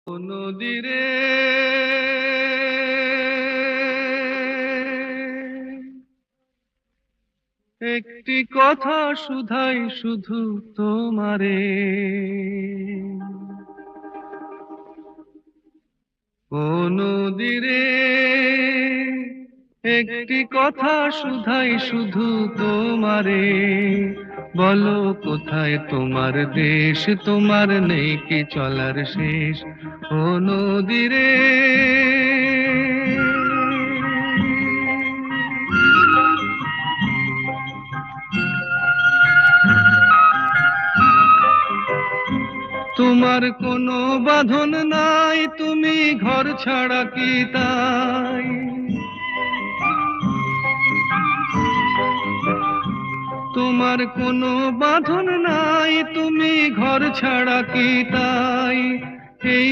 নদীরে একটি কথা শুধাই শুধু তোমারে, ও নদীরে একটি কথা শুধাই শুধু তোমারে, বলো কোথায় তোমার দেশ, তোমার নেই কি চলার শেষ, ও নদীরে। তোমার কোনো বাঁধন নাই, তুমি ঘর ছাড়া কি তাই, তোমার কোনো বাঁধন নাই, তুমি ঘর ছাড়া কি তাই, এই